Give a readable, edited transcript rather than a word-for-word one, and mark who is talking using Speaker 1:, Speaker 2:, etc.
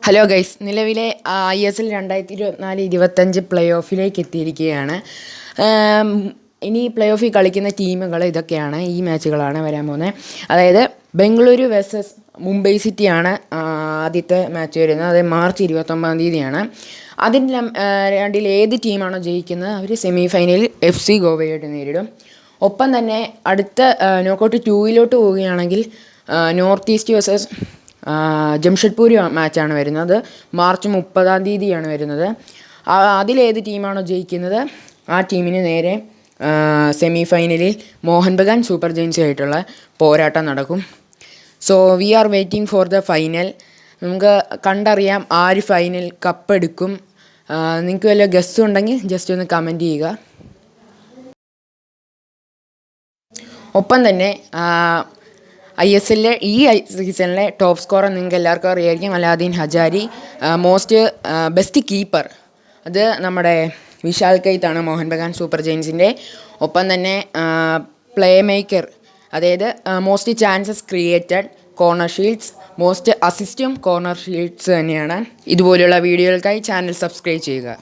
Speaker 1: Hello guys, നിലവിലെ ISL 2024-25 play ഓഫിലേക്ക് എത്തിയിരിക്കുകയാണ്. ഇനി പ്ലേ ഓഫിൽ കളിക്കുന്ന ടീമുകൾ ഇതൊക്കെയാണ്. ഈ മാച്ചുകളാണ് വരാൻ പോകുന്നത്. അതായത് ബംഗളൂരു വേഴ്സസ് മുംബൈ സിറ്റിയാണ് ആദ്യത്തെ മാച്ച് വരുന്നത്. അത് മാർച്ച് 29 അതിൻ്റെ രണ്ടിൽ ഏത് ടീമാണോ ജയിക്കുന്നത് അവർ സെമി ഫൈനലിൽ FC ഗോവയായിട്ട് നേരിടും. ഒപ്പം തന്നെ അടുത്ത നോക്കൗട്ട് 2 പോവുകയാണെങ്കിൽ നോർത്ത് ഈസ്റ്റ് വേഴ്സസ് ജംഷഡ്പൂർ മാച്ചാണ് വരുന്നത്. മാർച്ച് 30 വരുന്നത്. അതിലേത് ടീമാണോ ജയിക്കുന്നത് ആ ടീമിന് നേരെ സെമി ഫൈനലിൽ മോഹൻ ബഗാൻ സൂപ്പർ ജയൻസുമായിട്ടുള്ള പോരാട്ടം നടക്കും. So we are waiting for the final. നമുക്ക് കണ്ടറിയാം ആര് ഫൈനൽ കപ്പെടുക്കും. നിങ്ങൾക്ക് വല്ല ഗസ്സും ഉണ്ടെങ്കിൽ ജസ്റ്റ് ഒന്ന് കമൻറ്റ് ചെയ്യുക. ഒപ്പം തന്നെ ISL ഈ സീസണിലെ ടോപ്പ് സ്കോറർ നിങ്ങൾക്ക് എല്ലാവർക്കും അറിയായിരിക്കും, അലാദീൻ ഹജാരി. ബെസ്റ്റ് കീപ്പർ അത് നമ്മുടെ വിശാൽ കൈത്താണ്, മോഹൻ ബഗാൻ സൂപ്പർ ജയൻസിൻ്റെ. ഒപ്പം തന്നെ പ്ലേ മേക്കർ, അതായത് most chances created, corner shields, most അസിസ്റ്റും കോർണർ ഷീൽഡ്സ് തന്നെയാണ്. ഇതുപോലെയുള്ള വീഡിയോകൾക്കായി ചാനൽ സബ്സ്ക്രൈബ് ചെയ്യുക.